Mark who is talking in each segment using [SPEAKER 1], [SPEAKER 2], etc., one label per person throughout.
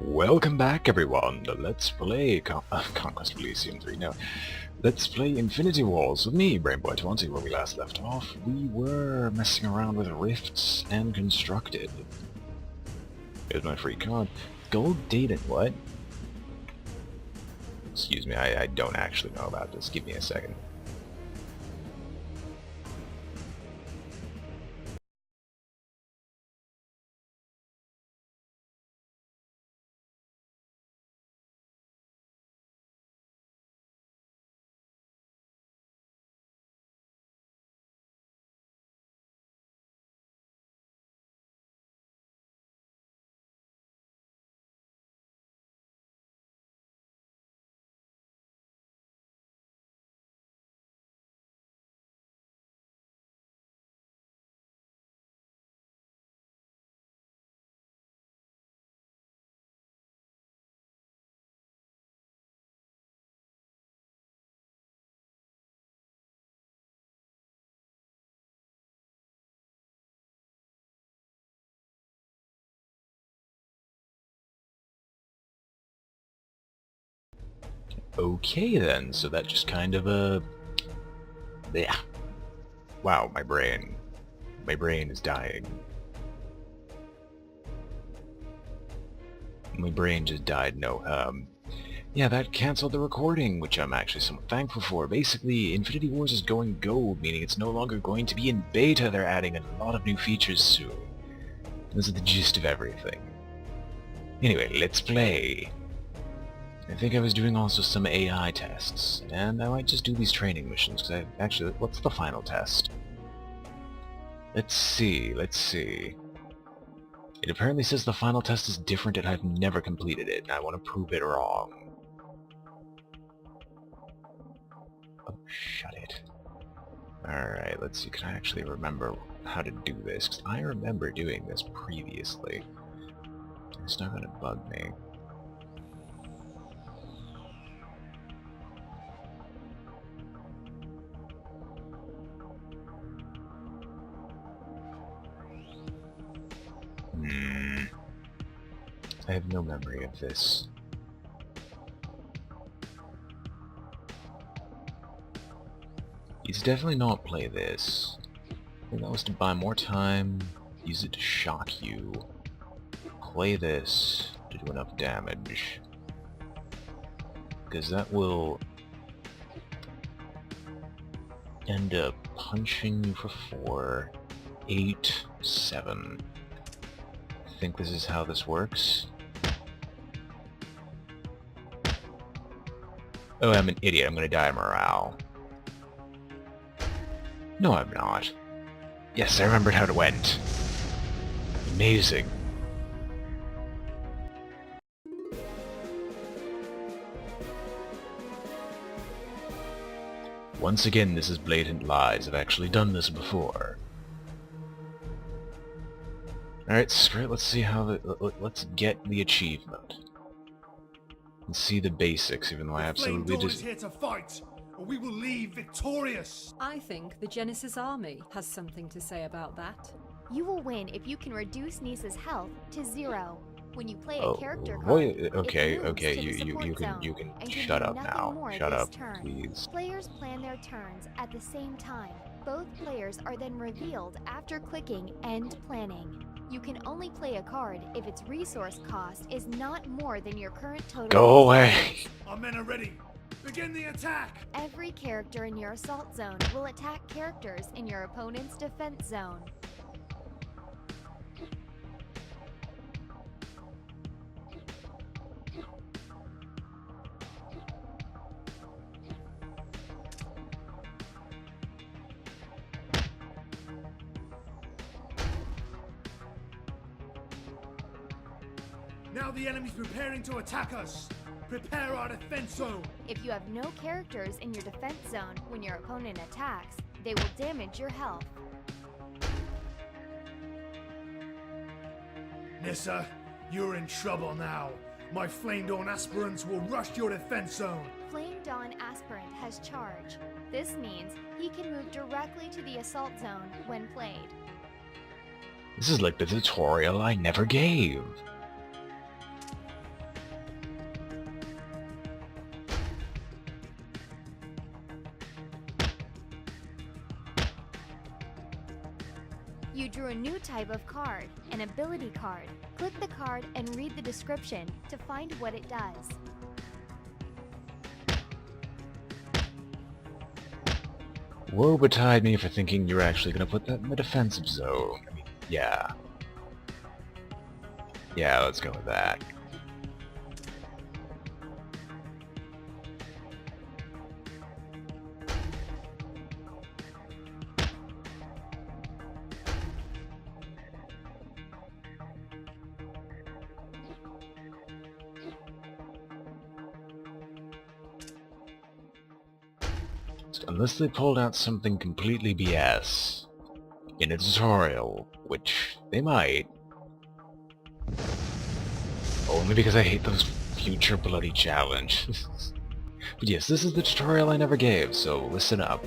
[SPEAKER 1] Welcome back, everyone, to Let's Play Conquest of Elysium 3. No, Let's Play Infinity Wars with me, Brainboy20. Where we last left off, we were messing around with rifts and constructed. Here's my free card. Gold dated, what? Excuse me, I don't actually know about this. Give me a second. Okay then, so that just kind of yeah. Wow, my brain is dying. My brain just died. No, yeah, that canceled the recording, which I'm actually somewhat thankful for. Basically, Infinity Wars is going gold, meaning it's no longer going to be in beta. They're adding a lot of new features soon. This is the gist of everything. Anyway, let's play. I think I was doing also some AI tests, and I might just do these training missions, because actually, what's the final test? Let's see. It apparently says the final test is different and I've never completed it, and I want to prove it wrong. Oh, shut it. Alright, let's see, can I actually remember how to do this? 'Cause I remember doing this previously. It's not gonna bug me. I have no memory of this. He's definitely not play this. I think that was to buy more time, use it to shock you. Play this to do enough damage. Because that will end up punching you for 4, 8, 7. I think this is how this works. Oh, I'm an idiot. I'm gonna die of morale. No, I'm not. Yes, I remembered how it went. Amazing. Once again, this is blatant lies. I've actually done this before. Alright, screw it. Let's see how let's get the achievement. And see the basics, even though I absolutely just...
[SPEAKER 2] here to fight, or we will leave victorious.
[SPEAKER 3] I think the Genesis Army has something to say about that.
[SPEAKER 4] You will win if you can reduce Nisa's health to 0. When you play a character card,
[SPEAKER 1] okay,
[SPEAKER 4] it moves to the
[SPEAKER 1] you
[SPEAKER 4] support
[SPEAKER 1] can
[SPEAKER 4] zone and
[SPEAKER 1] shut
[SPEAKER 4] do
[SPEAKER 1] up
[SPEAKER 4] nothing
[SPEAKER 1] now.
[SPEAKER 4] more
[SPEAKER 1] Shut
[SPEAKER 4] this
[SPEAKER 1] up,
[SPEAKER 4] turn.
[SPEAKER 1] please.
[SPEAKER 4] Players plan their turns at the same time. Both players are then revealed after clicking End Planning. You can only play a card if its resource cost is not more than your current total.
[SPEAKER 1] Go away!
[SPEAKER 2] Our men are ready. Begin the attack!
[SPEAKER 4] Every character in your assault zone will attack characters in your opponent's defense zone.
[SPEAKER 2] Now the enemy's preparing to attack us. Prepare our defense zone.
[SPEAKER 4] If you have no characters in your defense zone when your opponent attacks, they will damage your health.
[SPEAKER 2] Nissa, you're in trouble now. My Flame Dawn aspirants will rush your defense zone.
[SPEAKER 4] Flame Dawn Aspirant has charge. This means he can move directly to the assault zone when played.
[SPEAKER 1] This is like the tutorial I never gave.
[SPEAKER 4] drew a new type of card, an ability card. Click the card and read the description to find what it does.
[SPEAKER 1] Woe betide me for thinking you're actually gonna put that in the defensive zone. I mean, yeah. Yeah, let's go with that. Unless they pulled out something completely BS in a tutorial, which they might. Only because I hate those future bloody challenges. But yes, this is the tutorial I never gave, so listen up.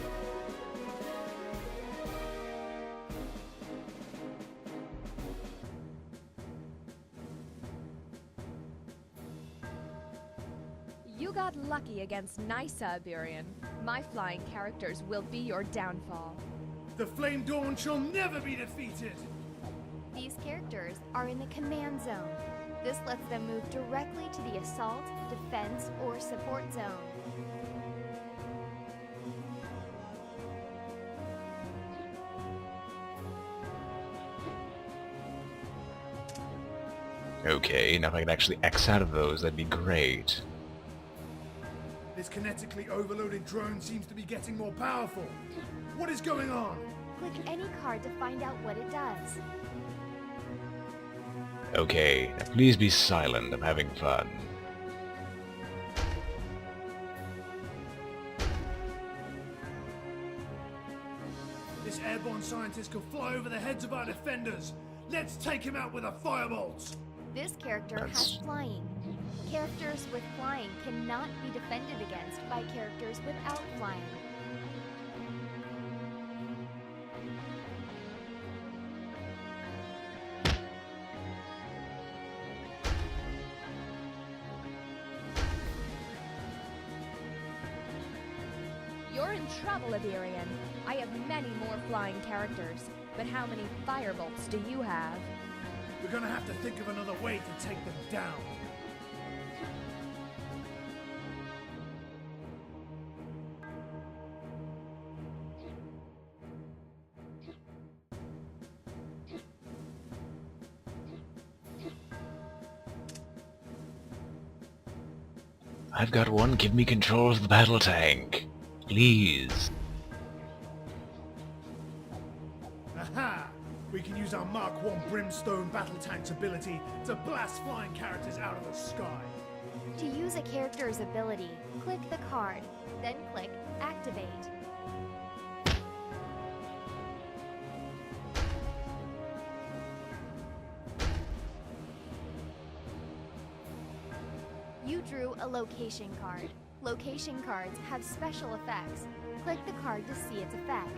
[SPEAKER 5] You got lucky against Nysa, Iberian. My flying characters will be your downfall.
[SPEAKER 2] The Flame Dawn shall never be defeated!
[SPEAKER 4] These characters are in the command zone. This lets them move directly to the assault, defense, or support zone.
[SPEAKER 1] Okay, now if I can actually X out of those, that'd be great.
[SPEAKER 2] This kinetically overloaded drone seems to be getting more powerful. What is going on?
[SPEAKER 4] Click any card to find out what it does.
[SPEAKER 1] Okay, now please be silent, I'm having fun.
[SPEAKER 2] This airborne scientist can fly over the heads of our defenders. Let's take him out with a firebolt!
[SPEAKER 4] This character has flying. Characters with flying cannot be defended against by characters without flying.
[SPEAKER 5] You're in trouble, Iberian. I have many more flying characters, but how many firebolts do you have?
[SPEAKER 2] We're gonna have to think of another way to take them down.
[SPEAKER 1] I've got one, give me control of the battle tank. Please.
[SPEAKER 2] Aha! We can use our Mark I Brimstone battle tank's ability to blast flying characters out of the sky.
[SPEAKER 4] To use a character's ability, click the card, then click Activate. You drew a location card. Location cards have special effects. Click the card to see its effect.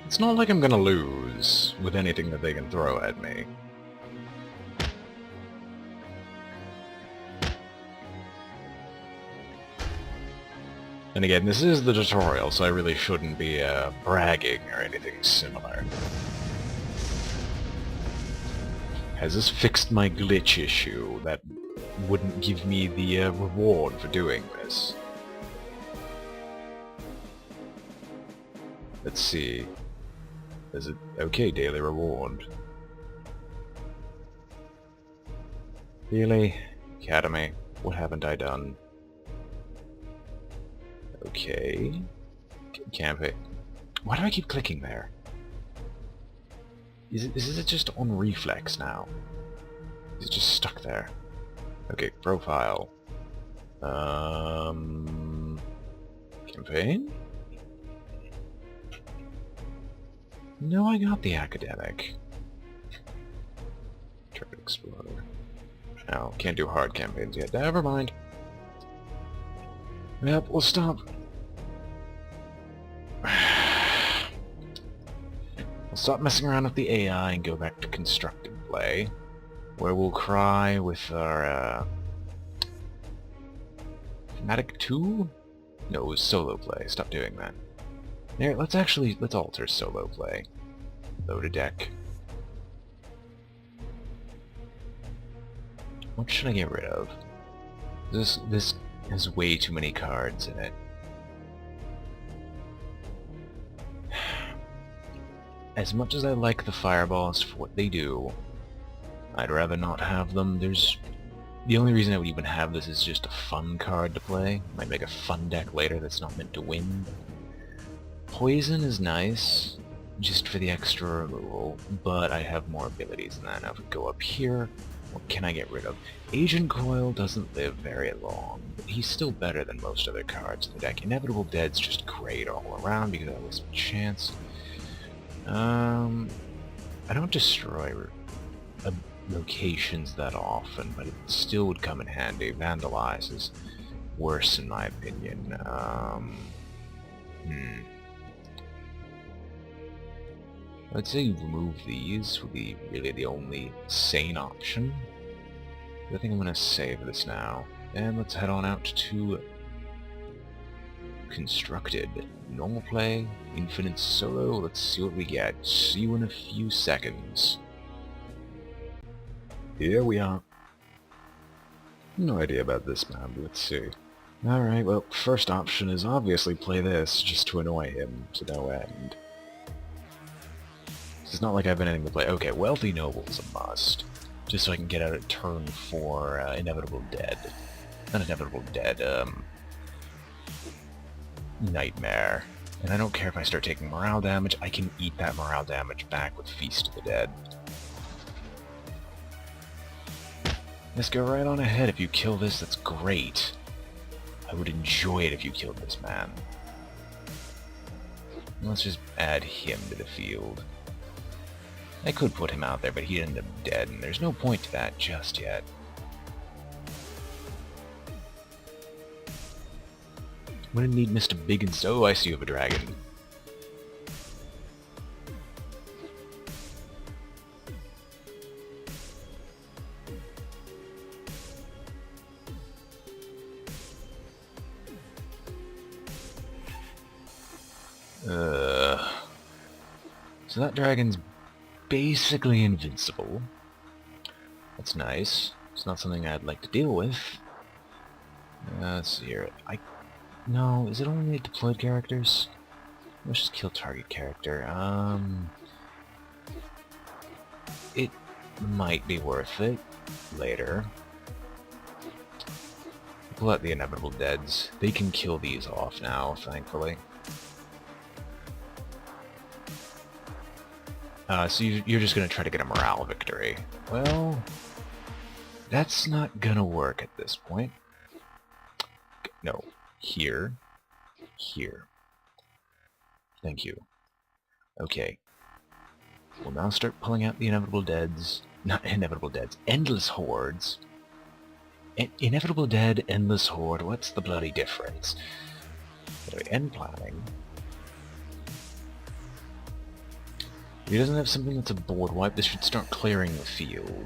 [SPEAKER 1] It's not like I'm gonna lose with anything that they can throw at me. And again, this is the tutorial, so I really shouldn't be bragging or anything similar. Has this fixed my glitch issue that wouldn't give me the reward for doing this? Let's see. Is it okay, daily reward? Really? Academy, what haven't I done? Okay. Campaign. Why do I keep clicking there? Is it just on reflex now? Is it just stuck there? Okay, profile. Campaign? No, I got the academic. Trade Explorer. Oh, can't do hard campaigns yet. Never mind. Yep, we'll stop. We'll stop messing around with the AI and go back to constructed play, where we'll cry with our Thematic 2? No, it was solo play. Stop doing that. There, let's alter solo play. Load a deck. What should I get rid of? This has way too many cards in it. As much as I like the fireballs for what they do, I'd rather not have them. The only reason I would even have this is just a fun card to play. Might make a fun deck later that's not meant to win. Poison is nice, just for the extra removal, but I have more abilities than that. Now if we go up here, what can I get rid of? Agent Coil doesn't live very long, but he's still better than most other cards in the deck. Inevitable Dead's just great all around because I always have a chance. I don't destroy locations that often, but it still would come in handy. Vandalize is worse in my opinion. I'd say remove these would be really the only sane option. I think I'm going to save this now. And let's head on out to Constructed. Normal play, Infinite Solo, let's see what we get. See you in a few seconds. Here we are. No idea about this man, but let's see. Alright, well, first option is obviously play this, just to annoy him to no end. It's not like I have anything to play. Okay, Wealthy Noble's a must. Just so I can get out at turn 4, Inevitable Dead. Not Inevitable Dead, Nightmare. And I don't care if I start taking morale damage, I can eat that morale damage back with Feast of the Dead. Just go right on ahead. If you kill this, that's great. I would enjoy it if you killed this man. Let's just add him to the field. I could put him out there, but he'd end up dead, and there's no point to that just yet. I'm gonna need Mr. Big and Oh, I see you have a dragon. So that dragon's basically invincible. That's nice. It's not something I'd like to deal with. Let's see here. No, is it only deployed characters? Let's just kill target character. It might be worth it later. Pull out the Inevitable Deads. They can kill these off now, thankfully. So you're just gonna try to get a morale victory. Well, that's not gonna work at this point. No. Here. Here. Thank you. Okay. We'll now start pulling out the Inevitable Deads. Not Inevitable Deads. Endless Hordes. Inevitable Dead, Endless Horde. What's the bloody difference? Anyway, end planning. If he doesn't have something that's a board wipe, this should start clearing the field.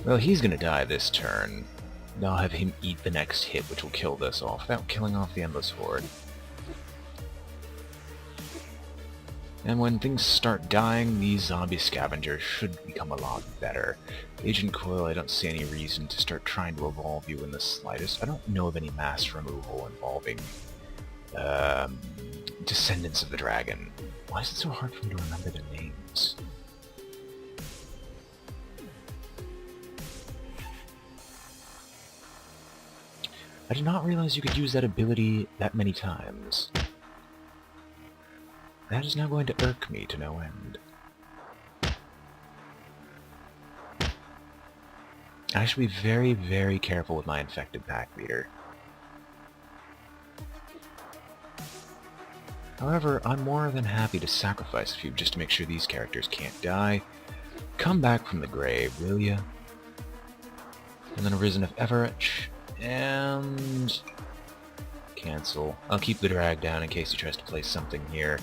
[SPEAKER 1] Well, he's gonna die this turn. I'll have him eat the next hit, which will kill this off, without killing off the Endless Horde. And when things start dying, these zombie scavengers should become a lot better. Agent Coil, I don't see any reason to start trying to evolve you in the slightest. I don't know of any mass removal involving Descendants of the Dragon. Why is it so hard for me to remember their names? I did not realize you could use that ability that many times. That is now going to irk me to no end. I should be very, very careful with my infected pack leader. However, I'm more than happy to sacrifice a few just to make sure these characters can't die. Come back from the grave, will ya? And then Arisen of Everett, and... cancel. I'll keep the drag down in case he tries to place something here.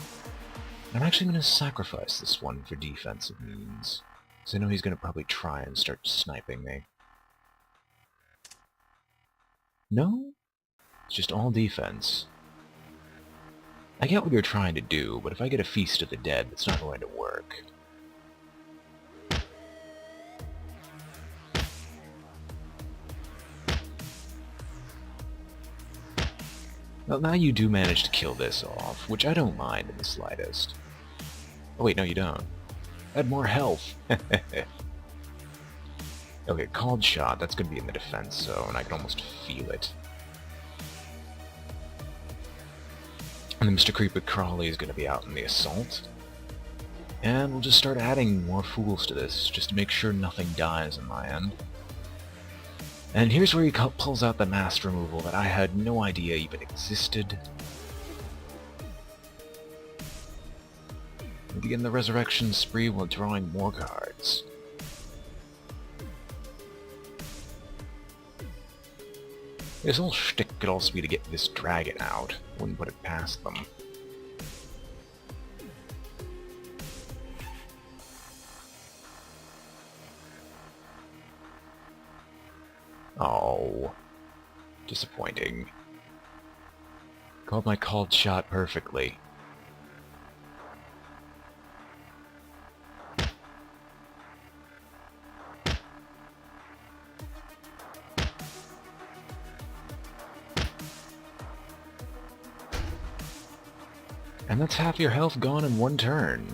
[SPEAKER 1] I'm actually going to sacrifice this one for defensive means, because I know he's going to probably try and start sniping me. No? It's just all defense. I get what you're trying to do, but if I get a Feast of the Dead, it's not going to work. Well, now you do manage to kill this off, which I don't mind in the slightest. Oh wait, no you don't. Add more health! Okay, called shot, that's going to be in the defense zone, I can almost feel it. And then Mr. Creepy Crawly is going to be out in the assault. And we'll just start adding more fools to this, just to make sure nothing dies on my end. And here's where he pulls out the mass removal that I had no idea even existed. We begin the resurrection spree while drawing more cards. This whole shtick could also be to get this dragon out. Wouldn't put it past them. Oh. Disappointing. Called my called shot perfectly. And that's half your health gone in one turn.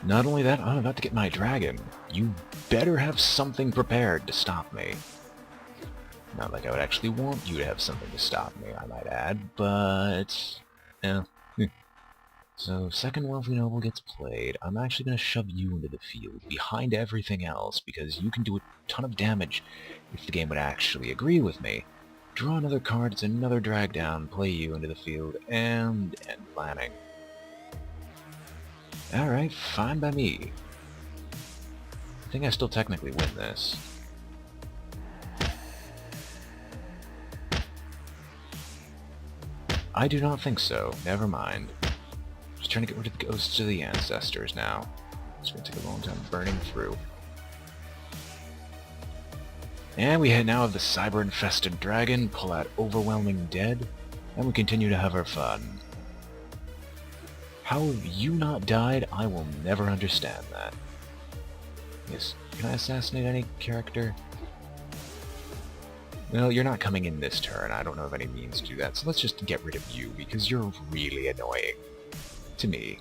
[SPEAKER 1] Not only that, I'm about to get my dragon. You better have something prepared to stop me. Not like I would actually want you to have something to stop me, I might add, but... yeah. So, second Wealthy Noble gets played. I'm actually going to shove you into the field, behind everything else, because you can do a ton of damage if the game would actually agree with me. Draw another card, it's another drag down, play you into the field, and end planning. Alright, fine by me. I think I still technically win this. I do not think so, never mind. Just trying to get rid of the ghosts of the ancestors now. It's going to take a long time burning through. And we now have the cyber-infested dragon, pull out overwhelming dead, and we continue to have our fun. How have you not died? I will never understand that. Yes, can I assassinate any character? Well, you're not coming in this turn, I don't know of any means to do that, so let's just get rid of you, because you're really annoying. To me.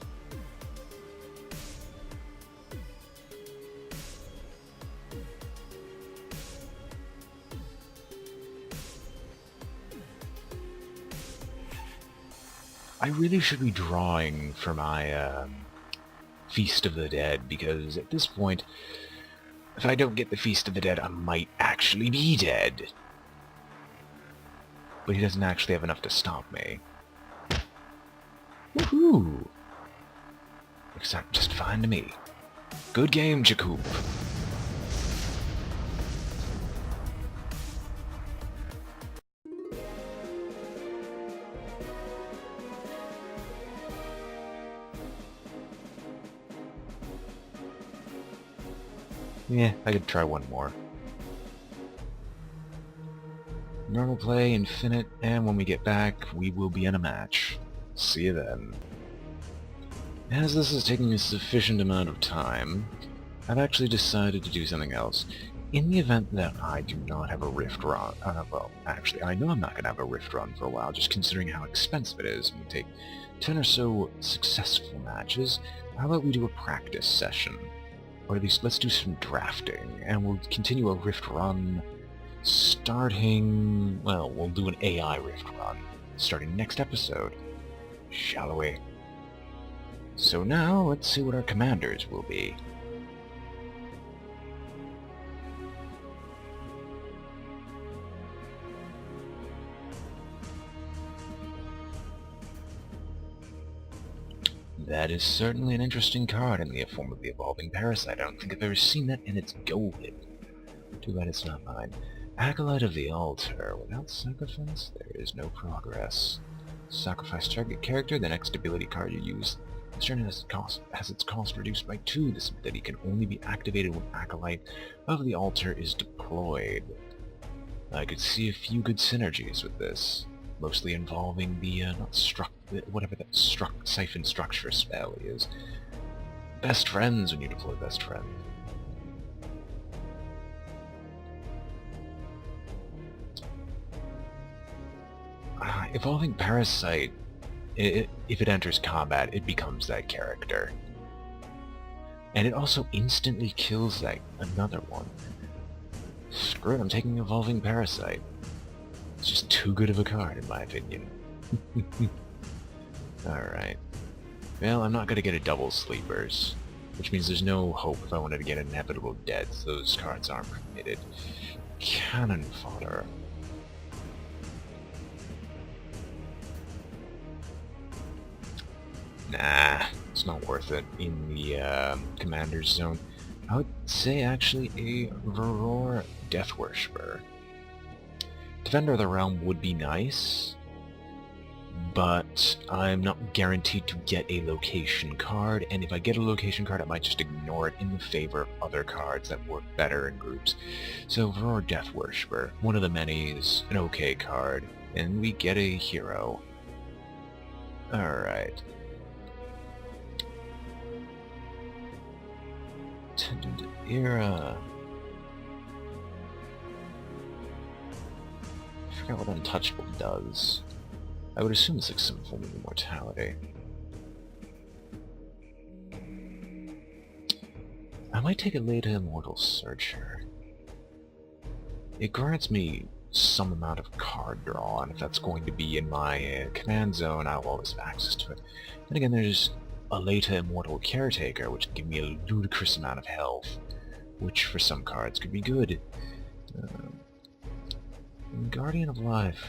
[SPEAKER 1] I really should be drawing for my Feast of the Dead, because at this point, if I don't get the Feast of the Dead, I might actually be dead. But he doesn't actually have enough to stop me. Woohoo! Works out just fine to me. Good game, Jacob. Yeah, I could try one more. Normal play, infinite, and when we get back, we will be in a match. See you then. As this is taking a sufficient amount of time, I've actually decided to do something else. In the event that I do not have a Rift run, well, actually, I know I'm not going to have a Rift run for a while, just considering how expensive it is. It would take 10 or so successful matches. How about we do a practice session? Or at least let's do some drafting, and we'll continue a Rift run starting... well, we'll do an AI Rift run starting next episode. Shall we? So now, let's see what our commanders will be. That is certainly an interesting card in the form of the Evolving Parasite. I don't think I've ever seen that, and it's golden. Too bad it's not mine. Acolyte of the Altar. Without sacrifice, there is no progress. Sacrifice target character, the next ability card you use. This turn has its cost reduced by 2. This ability can only be activated when Acolyte of the Altar is deployed. I could see a few good synergies with this, mostly involving the, whatever that siphon structure spell is. Best friends when you deploy best friend. Evolving Parasite, if it enters combat, it becomes that character. And it also instantly kills that another one. Screw it, I'm taking Evolving Parasite. It's just too good of a card, in my opinion. Alright. Well, I'm not gonna get a double sleepers, which means there's no hope if I wanted to get Inevitable Deaths. Those cards aren't permitted. Cannon Fodder. Nah, it's not worth it in the Commander's Zone. I would say actually a Veror Death Worshipper. Defender of the Realm would be nice, but I'm not guaranteed to get a location card, and if I get a location card I might just ignore it in the favor of other cards that work better in groups. So Veror Death Worshipper, one of the many, is an okay card, and we get a hero. Alright. Attendant Era. I forgot what Untouchable does. I would assume it's like some form of immortality. I might take a Leda Immortal Searcher. It grants me some amount of card draw, and if that's going to be in my command zone, I'll always have access to it. Then again, there's a Leda Immortal Caretaker, which can give me a ludicrous amount of health, which for some cards could be good. Guardian of Life.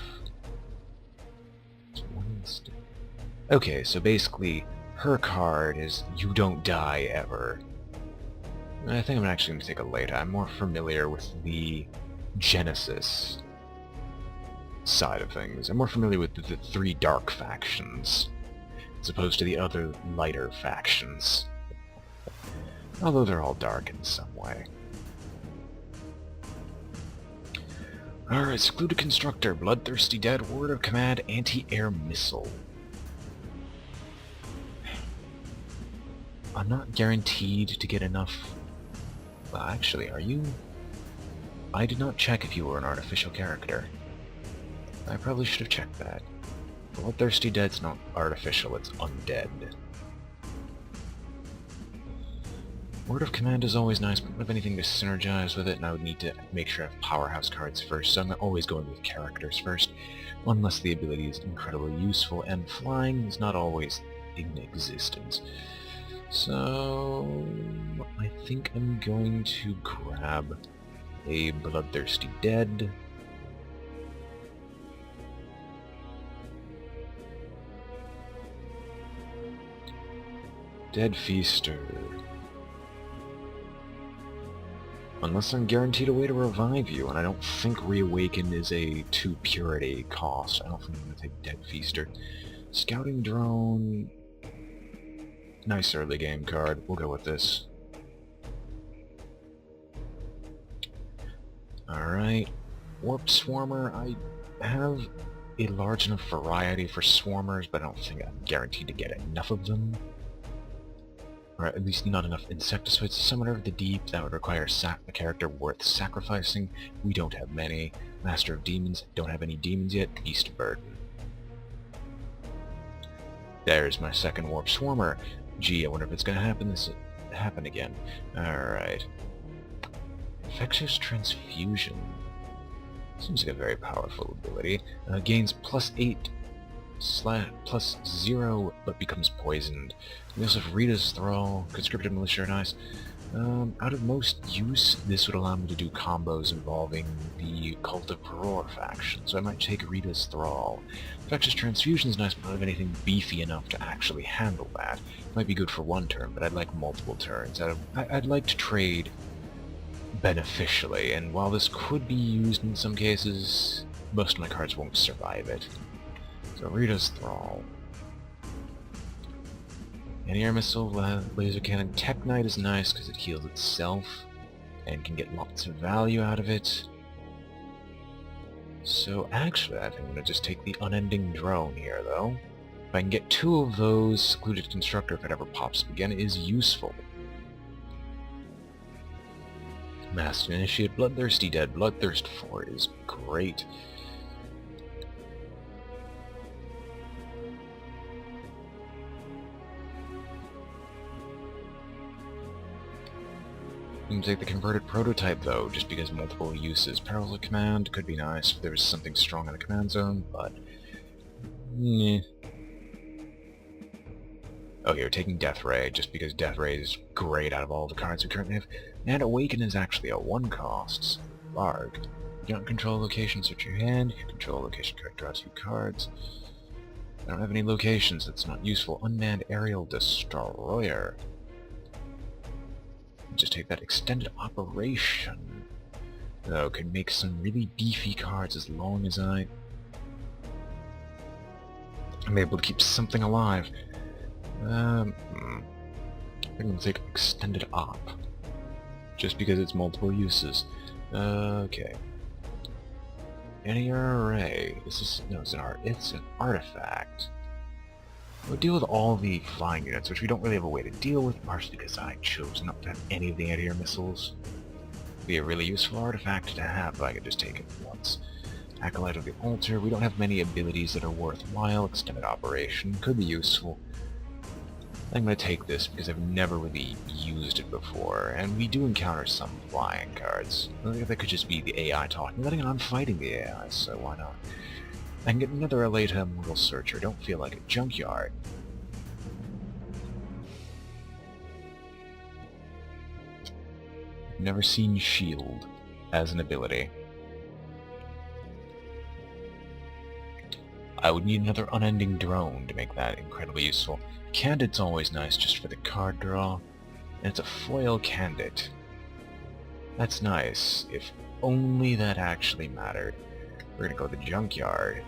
[SPEAKER 1] Okay, so basically, her card is you don't die ever. I think I'm actually going to take a Leda. I'm more familiar with the Genesis side of things. I'm more familiar with the 3 dark factions, as opposed to the other lighter factions. Although they're all dark in some way. Alright, Secluded Constructor, Bloodthirsty Dead, Word of Command, Anti-Air Missile. I'm not guaranteed to get enough... Well, actually, are you? I did not check if you were an artificial character. I probably should have checked that. Bloodthirsty Dead's not artificial, it's undead. Word of Command is always nice, but I don't have anything to synergize with it, and I would need to make sure I have powerhouse cards first, so I'm always going with characters first, unless the ability is incredibly useful, and flying is not always in existence. So... I think I'm going to grab a Bloodthirsty Dead. Dead Feaster. Unless I'm guaranteed a way to revive you, and I don't think Reawaken is a 2 purity cost. I don't think I'm going to take Dead Feaster. Scouting Drone... Nice early game card. We'll go with this. Alright. Warp Swarmer. I have a large enough variety for Swarmers, but I don't think I'm guaranteed to get enough of them. Or at least not enough Insectoids. Summoner of the Deep, that would require a character worth sacrificing. We don't have many. Master of Demons, don't have any demons yet. Beast of Burden. There's my second Warp Swarmer. Gee, I wonder if it's going to happen again. Alright. Infectious Transfusion. Seems like a very powerful ability. Gains +8 +0, but becomes poisoned. We also have Rita's Thrall, Conscripted Militia are nice. Out of most use, this would allow me to do combos involving the Cult of Roar faction, so I might take Rita's Thrall. Infectious Transfusion is nice, but I don't have anything beefy enough to actually handle that. Might be good for one turn, but I'd like multiple turns. I'd like to trade beneficially, and while this could be used in some cases, most of my cards won't survive it. So Rita's Thrall. Anti-air missile, laser cannon. Tech Knight is nice because it heals itself and can get lots of value out of it. So actually, I think I'm going to just take the unending drone here, though. If I can get 2 of those, Secluded Constructor, if it ever pops up again, is useful. Master Initiate, Bloodthirsty Dead. Bloodthirst 4 is great. You can take the converted prototype though, just because multiple uses. Perils of Command could be nice if there was something strong in the command zone, but... Meh. Okay, we're taking Death Ray, just because Death Ray is great out of all the cards we currently have. And Awaken is actually a 1 cost. Larg. You don't control location, search your hand. If you control location, correct, draw 2 cards. I don't have any locations, that's not useful. Unmanned Aerial Destroyer. Just take that extended operation. Though, can make some really beefy cards as long as I'm able to keep something alive. I'm gonna take extended op. Just because it's multiple uses. Okay. Anti-air array. Is this... no, it's an artifact. We'll deal with all the flying units, which we don't really have a way to deal with, partially because I chose not to have any of the anti-air missiles. It'd be a really useful artifact to have, but I could just take it once. Acolyte of the Altar. We don't have many abilities that are worthwhile. Extended Operation could be useful. I'm going to take this because I've never really used it before, and we do encounter some flying cards. I think that could just be the AI talking. But I'm fighting the AI, so why not? I can get another Aleta Mortal Searcher. Don't feel like a junkyard. Never seen Shield as an ability. I would need another Unending Drone to make that incredibly useful. Candid's always nice just for the card draw. And it's a foil Candid. That's nice, if only that actually mattered. We're gonna go to the junkyard.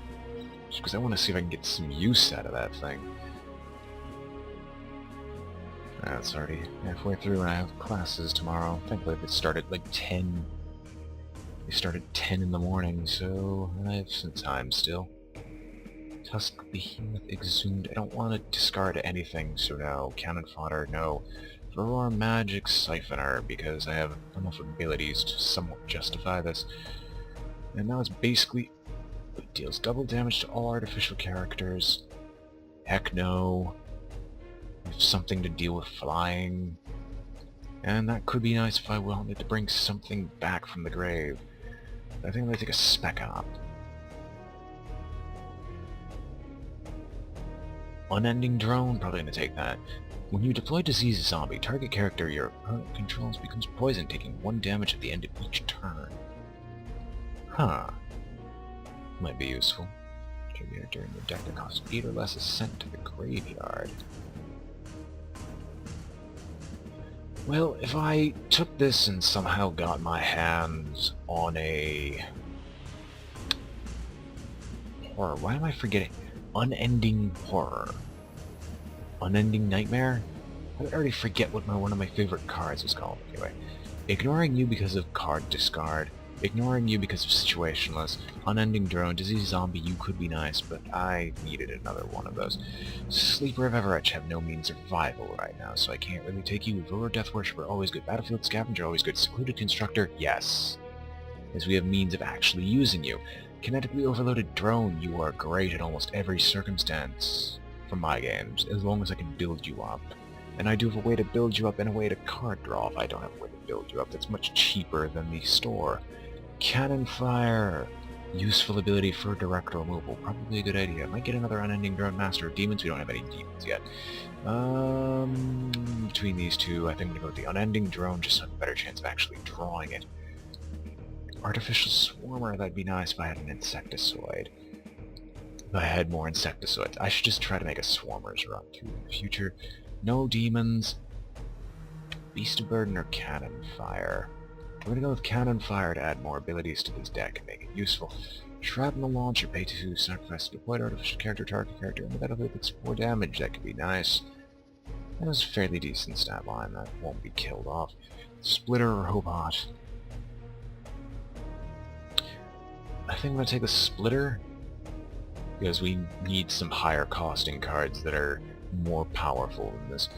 [SPEAKER 1] Just because I want to see if I can get some use out of that thing. It's already halfway through and I have classes tomorrow. Thankfully they start at like 10. They start at 10 in the morning, so I have some time still. Tusk Behemoth Exhumed. I don't want to discard anything, so no. Cannon Fodder, no. Varroa Magic Siphoner, because I have enough abilities to somewhat justify this. And now it's basically... it deals double damage to all artificial characters. Heck no. We have something to deal with flying. And that could be nice if I wanted to bring something back from the grave. I think I'm going to take a Spec Op. Unending Drone, probably going to take that. When you deploy Disease Zombie, target character your opponent controls becomes poisoned, taking 1 damage at the end of each turn. Huh. Might be useful. Trigger during your deck that costs 8 or less is sent to the graveyard. Well, if I took this and somehow got my hands on a... horror, why am I forgetting? Unending Horror. Unending Nightmare? I already forget what one of my favorite cards is called. Anyway, ignoring you because of card discard, ignoring you because of situationless, Unending Drone, Disease Zombie, you could be nice, but I needed another one of those. Sleeper of Everetch have no means of survival right now, so I can't really take you. Roar Death Worshipper, always good. Battlefield Scavenger, always good. Secluded Constructor, yes. As we have means of actually using you. Kinetically Overloaded Drone, you are great in almost every circumstance from my games, as long as I can build you up. And I do have a way to build you up and a way to card draw if I don't have a way to build you up. That's much cheaper than the store. Cannon Fire! Useful ability for direct removal. Probably a good idea. Might get another unending drone master of demons. We don't have any demons yet. Between these two, I think I'm going to go with the unending drone, just to have a better chance of actually drawing it. Artificial swarmer, that'd be nice if I had an insectoid. If I had more insectoids. I should just try to make a swarmers run through in the future. No demons. Beast of Burden or Cannon Fire. We're going to go with Cannon Fire to add more abilities to this deck and make it useful. Shrapnel Launcher, pay to sacrifice a deployed artificial character, target character, and that'll be 4 damage. That could be nice. That was a fairly decent stat line that won't be killed off. Splitter Robot. I think I'm going to take the Splitter, because we need some higher costing cards that are more powerful than this.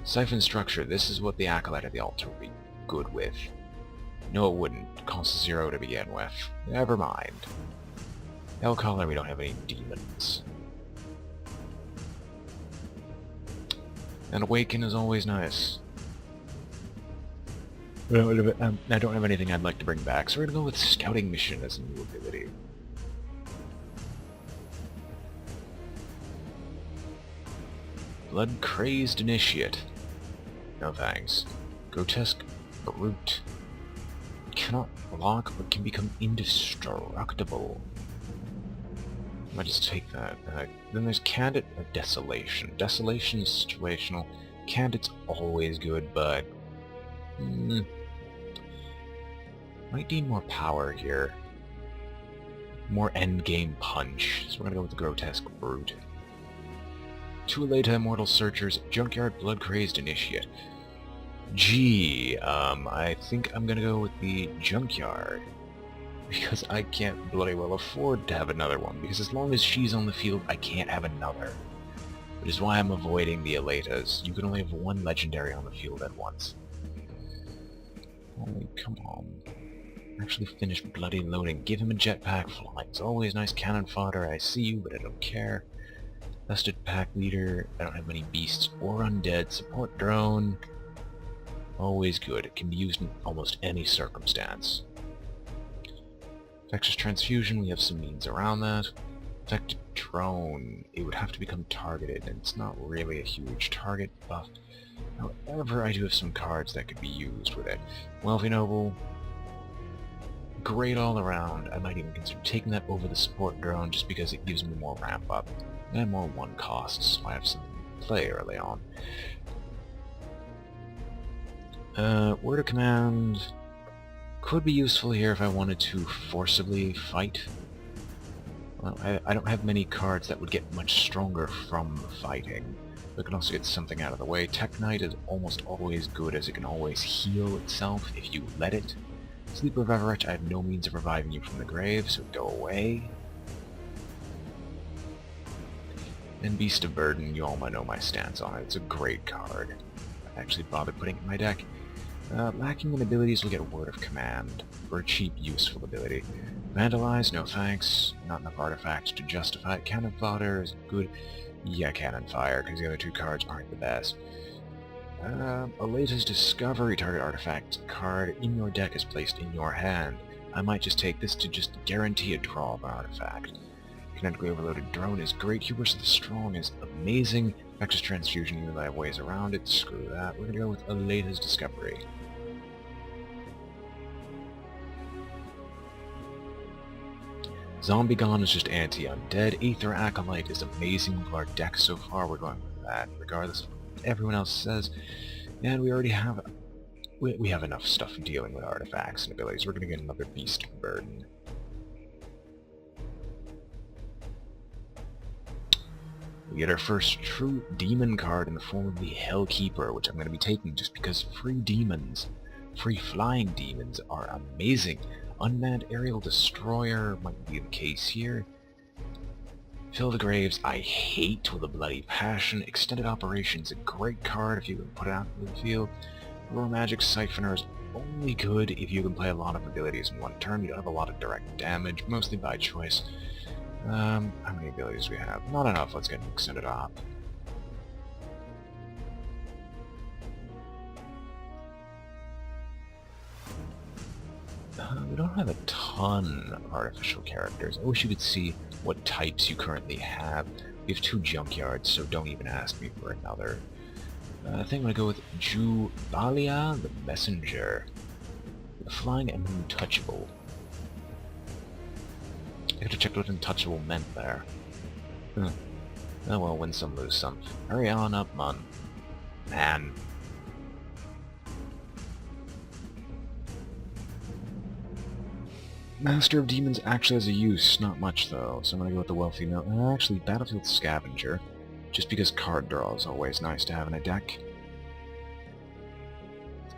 [SPEAKER 1] Siphon Structure, this is what the Acolyte of the Altar would be good with. No, it wouldn't. Cost 0 to begin with. Never mind. Hellcaller, we don't have any demons. And Awaken is always nice. I don't have anything I'd like to bring back, so we're gonna go with Scouting Mission as a new ability. Blood-Crazed Initiate. No thanks. Grotesque Brute. Cannot block, but can become indestructible. I might just take that. Then there's Candid Desolation. Desolation is situational. Candid's always good, but... might need more power here. More endgame punch. So we're gonna go with the Grotesque Brute. Tualeta Immortal Searchers, Junkyard Blood-Crazed Initiate. Gee, I think I'm gonna go with the Junkyard. Because I can't bloody well afford to have another one, because as long as she's on the field, I can't have another. Which is why I'm avoiding the Aletas. You can only have one legendary on the field at once. Holy, come on. Actually finish bloody loading. Give him a jetpack. Flying's always nice. Cannon fodder, I see you, but I don't care. Vested pack leader. I don't have many beasts or undead. Support drone. Always good. It can be used in almost any circumstance. Infectious Transfusion, we have some means around that. Infected Drone, it would have to become targeted, and it's not really a huge target buff. However, I do have some cards that could be used with it. Wealthy Noble, great all around. I might even consider taking that over the Support Drone just because it gives me more ramp up and more 1 costs, so I have some play early on. Word of Command could be useful here if I wanted to forcibly fight. Well, I don't have many cards that would get much stronger from fighting. But it can also get something out of the way. Tech Knight is almost always good, as it can always heal itself if you let it. Sleep of Everett, I have no means of reviving you from the grave, so go away. And Beast of Burden, you all might know my stance on it. It's a great card. I actually bothered putting it in my deck. Lacking in abilities, will get Word of Command, for a cheap, useful ability. Vandalize, no thanks. Not enough artifacts to justify it. Cannon Fodder is good. Yeah, Cannon Fire, because the other 2 cards aren't the best. Aleta's Discovery, target artifact card in your deck is placed in your hand. I might just take this to just guarantee a draw of an artifact. Kinetically Overloaded Drone is great. Hubris of the Strong is amazing. Infectious Transfusion, even though I have ways around it. Screw that. We're gonna go with Aleta's Discovery. Zombie Gone is just anti-undead. Aether Acolyte is amazing for our deck so far. We're going with that, regardless of what everyone else says. And we already have... We have enough stuff dealing with artifacts and abilities. We're going to get another Beast of Burden. We get our first true demon card in the form of the Hellkeeper, which I'm going to be taking just because free demons, free flying demons, are amazing. Unmanned Aerial Destroyer might be the case here. Fill the Graves, I hate with a bloody passion. Extended Operations, a great card if you can put it out into the field. Roar Magic Siphoner is only good if you can play a lot of abilities in one turn. You don't have a lot of direct damage, mostly by choice. How many abilities do we have? Not enough, let's get an Extended Op. We don't have a ton ton of artificial characters. I wish you could see what types you currently have. We have 2 junkyards, so don't even ask me for another. I think I'm going to go with Jubalia the Messenger. The flying and untouchable. I could have checked what untouchable meant there. Oh well, win some, lose some. Hurry on up, man. Master of Demons actually has a use, not much though, so I'm gonna go with the Wealthy Note. Actually, Battlefield Scavenger, just because card draw is always nice to have in a deck.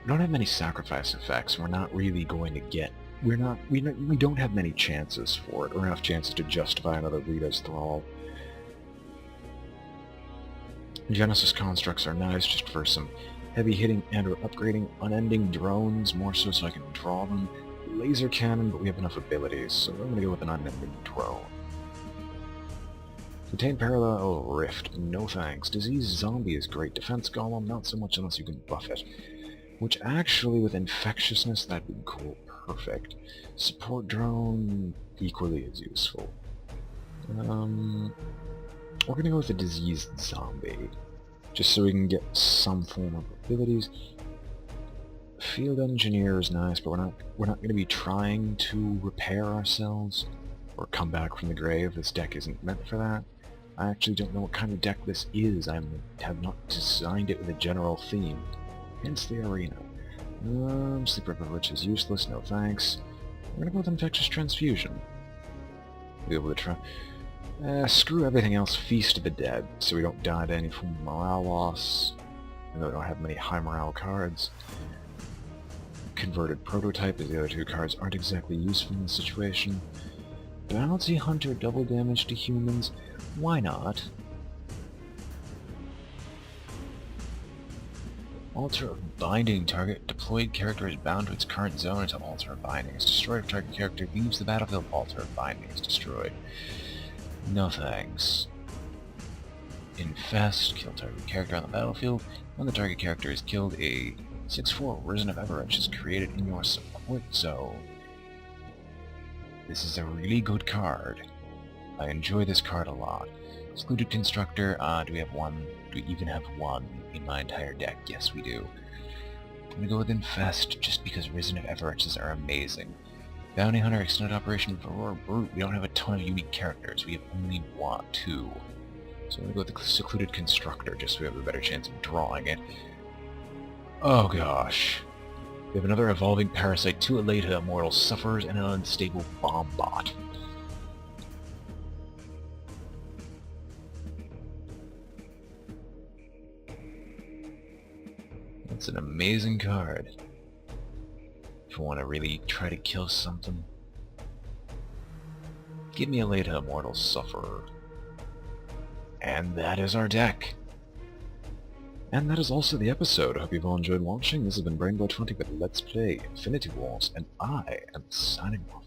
[SPEAKER 1] We don't have many sacrifice effects. We're not really going to get... We don't have many chances for it, or enough chances to justify another Rita's Thrall. Genesis constructs are nice just for some heavy hitting and or upgrading. Unending drones, more so I can draw them. Laser cannon, but we have enough abilities, so I'm going to go with an unending drone. Contain parallel rift, no thanks. Disease zombie is great. Defense golem, not so much unless you can buff it. Which actually, with infectiousness, that'd be cool. Perfect. Support drone, equally as useful. We're going to go with a diseased zombie, just so we can get some form of abilities. Field engineer is nice, but we're not going to be trying to repair ourselves or come back from the grave. This deck isn't meant for that. I actually don't know what kind of deck this is. I have not designed it with a general theme. Hence the arena. Sleeper Privilege is useless, no thanks. We're gonna go with Infectious Transfusion. Be able to try. Screw everything else, Feast of the Dead, so we don't die to any form of morale loss. Even though we don't have many high morale cards. Converted Prototype, as the other 2 cards aren't exactly useful in this situation. Bounty Hunter, double damage to humans. Why not? Altar of Binding. Target deployed character is bound to its current zone until Altar of Binding is destroyed. If target character leaves the battlefield, Altar of Binding is destroyed. No thanks. Infest. Kill target character on the battlefield. When the target character is killed, a 6/4 Risen of Everetch is created in your support zone. This is a really good card. I enjoy this card a lot. Excluded Constructor, do we have one? Do we even have one in my entire deck? Yes, we do. I'm gonna go with Infest, just because Risen of Everetches are amazing. Bounty Hunter, Extended Operation for Brute. We don't have a ton of unique characters. We have only 2. So I'm gonna go with the Secluded Constructor, just so we have a better chance of drawing it. Oh gosh. We have another Evolving Parasite, 2 Eleta Immortal Sufferers, and an Unstable Bomb Bot. It's an amazing card. If you want to really try to kill something. Give me a Eleta Immortal Sufferer. And that is our deck. And that is also the episode. I hope you've all enjoyed watching. This has been BrainBoy20 with Let's Play Infinity Wars, and I am signing off.